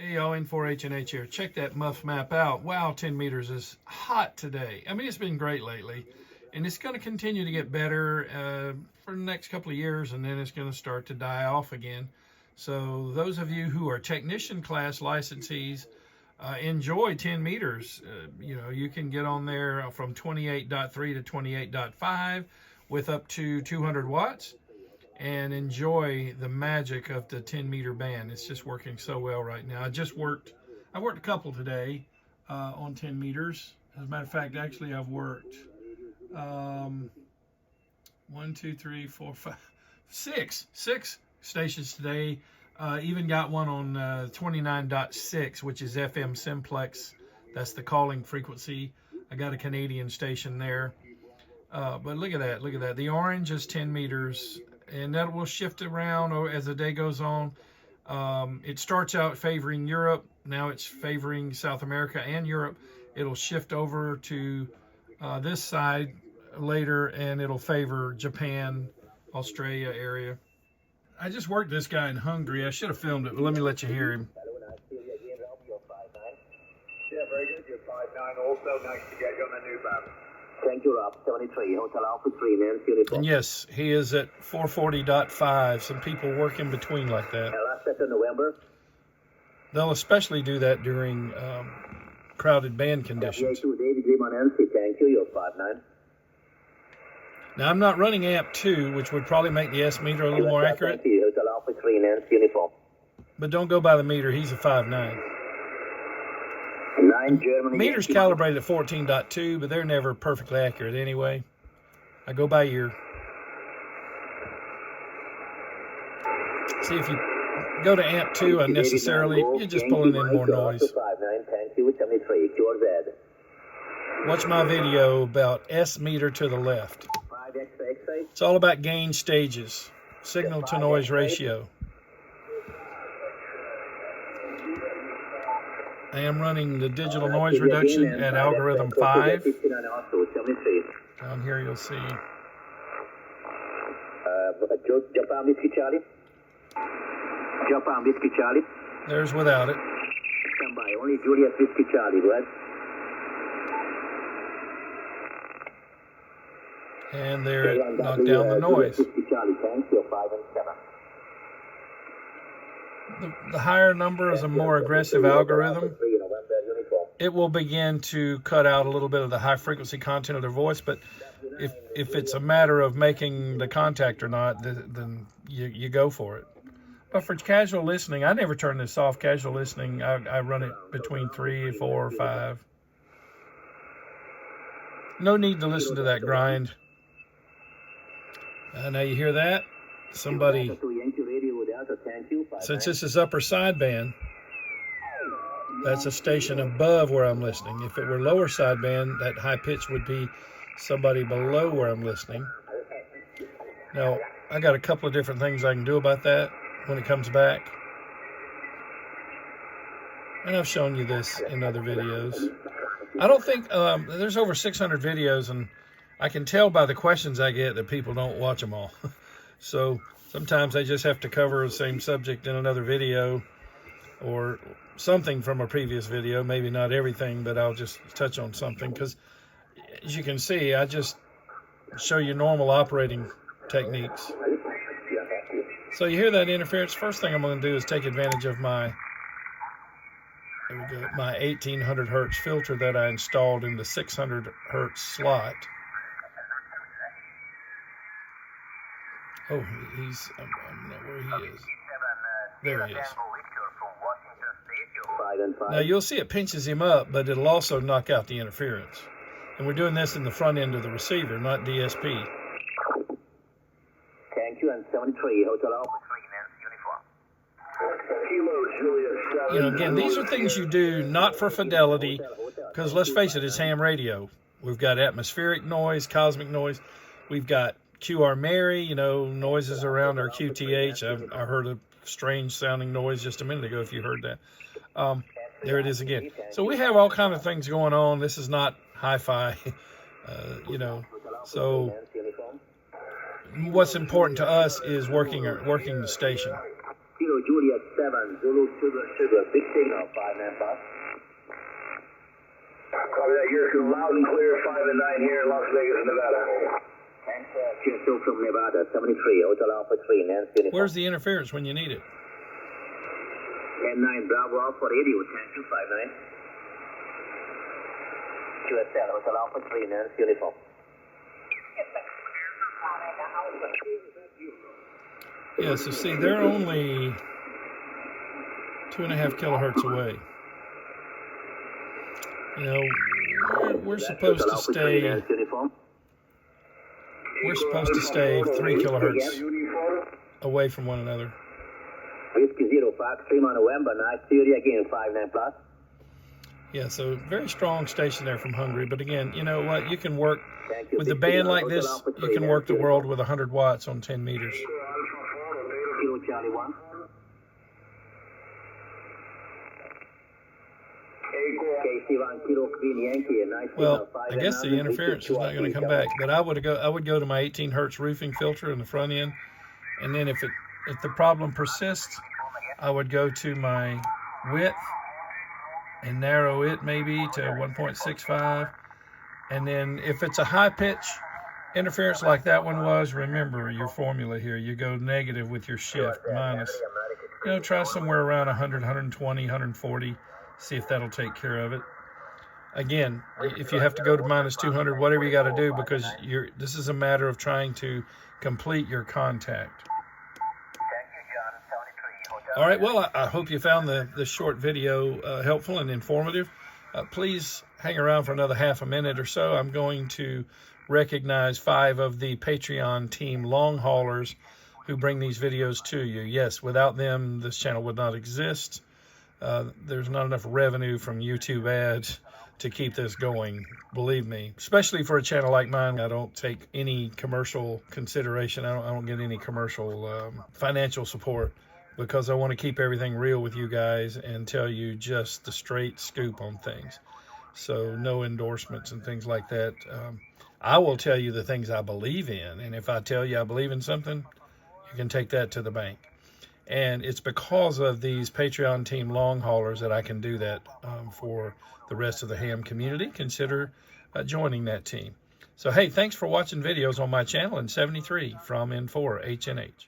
Hey y'all, N4H&H here. Check that muff map out. Wow, 10 meters is hot today. I mean, it's been great lately, and it's going to continue to get better for the next couple of years, and then it's going to start to die off again. So those of you who are technician class licensees, enjoy 10 meters. You know, you can get on there from 28.3 to 28.5 with up to 200 watts. And enjoy the magic of the 10 meter band. It's just working so well right now. I worked a couple today on 10 meters. As a matter of fact, actually I've worked 1, 2, 3, 4, 5, 6 stations today. Even got one on 29.6, which is FM simplex. That's the calling frequency. I got a Canadian station there. But look at that. The orange is 10 meters. And that will shift around as the day goes on. It starts out favoring Europe. Now it's favoring South America and Europe. It'll shift over to this side later, and it'll favor Japan, Australia area. I just worked this guy in Hungary. I should have filmed it, but let me let you hear him. Yeah, very good. You're 5'9". Also, nice to get you on the new band. Thank you, Rob. 73, Hotel Alpha 3, Nancy Uniform. And yes, he is at 440.5. Some people work in between like that. Last set of November. They'll especially do that during crowded band conditions. David Lim on NC. Thank you. You're 5'9". Now, I'm not running amp 2, which would probably make the S meter a little more accurate. Hotel Alpha 3, Nancy Uniform. But don't go by the meter. He's a 5'9". 9 Germany. Meter's calibrated at 14.2, but they're never perfectly accurate anyway. I go by ear. See, if you go to amp 2 unnecessarily, you're just pulling in more noise. Watch my video about S meter to the left. It's all about gain stages, signal to noise ratio. I am running the digital noise reduction at algorithm 5. Down here you'll see. Japan Whiskey Charlie. Japan Whiskey Charlie. There's without it. Stand by. Only Juliet Whiskey Charlie, go ahead. And there, knock down the noise. Whiskey Charlie, thanks. You're 5 and 7. The higher number is a more aggressive algorithm. It will begin to cut out a little bit of the high frequency content of their voice, but if it's a matter of making the contact or not, then you go for it. But for casual listening, I never turn this off. Casual listening, I run it between 3, 4, or 5. No need to listen to that grind. Now you hear that? Somebody, since this is upper sideband, that's a station above where I'm listening. If it were lower sideband, that high pitch would be somebody below where I'm listening. Now, I got a couple of different things I can do about that when it comes back. And I've shown you this in other videos. I don't think, there's over 600 videos, and I can tell by the questions I get that people don't watch them all. So sometimes I just have to cover the same subject in another video or something from a previous video. Maybe not everything, but I'll just touch on something because, as you can see, I just show you normal operating techniques. So you hear that interference? First thing I'm going to do is take advantage of my 1800 hertz filter that I installed in the 600 hertz slot. Oh, he's, I'm not where he is. There he is. Now you'll see it pinches him up, but it'll also knock out the interference. And we're doing this in the front end of the receiver, not DSP. Thank you, and 73, Hotel Alpha 3, Nancy Uniform. You know, again, these are things you do not for fidelity, because let's face it, it's ham radio. We've got atmospheric noise, cosmic noise. We've got QR Mary, you know, noises around our QTH. I heard a strange sounding noise just a minute ago, if you heard that. There it is again. So we have all kinds of things going on. This is not hi-fi, you know. So what's important to us is working the station. Kilo Juliet 7, Zulu Sugar, big signal, 5-9 plus. Copy that. You're loud and clear, 5 and 9 here in Las Vegas, Nevada. And QSO from Nevada, 73, Hotel Alpha 3, Nancy Uniform. Where's the interference when you need it? 10-9 Bravo Alpha Radio, 10-259. QSL, Hotel Alpha 3, Nancy Uniform. Yeah, so see, they're only 2.5 kilohertz away. You know, we're supposed to stay 3 kilohertz away from one another. Whiskey 05, 3 November, night theory again, 5-9 plus. Yeah, so very strong station there from Hungary. But again, you know what? You can work with a band like this. You can work the world with 100 watts on 10 meters. Kilo Charlie 1. Well, I guess the interference is not going to come back, but I would go to my 18 hertz roofing filter in the front end, and then if the problem persists, I would go to my width and narrow it maybe to 1.65, and then if it's a high pitch interference like that one was, remember your formula here. You go negative with your shift, minus. You know, try somewhere around 100, 120, 140. See if that'll take care of it. Again, if you have to go to minus 200, whatever you got to do, because this is a matter of trying to complete your contact. All right, well, I hope you found the short video helpful and informative. Please hang around for another half a minute or so. I'm going to recognize 5 of the Patreon team long haulers who bring these videos to you. Yes, without them, this channel would not exist. There's not enough revenue from YouTube ads to keep this going, believe me. Especially for a channel like mine, I don't take any commercial consideration. I don't get any commercial financial support, because I want to keep everything real with you guys and tell you just the straight scoop on things. So no endorsements and things like that. I will tell you the things I believe in, and if I tell you I believe in something, you can take that to the bank. And it's because of these Patreon team long haulers that I can do that for the rest of the ham community. Consider joining that team. So, hey, thanks for watching videos on my channel in 73 from N4 HNH.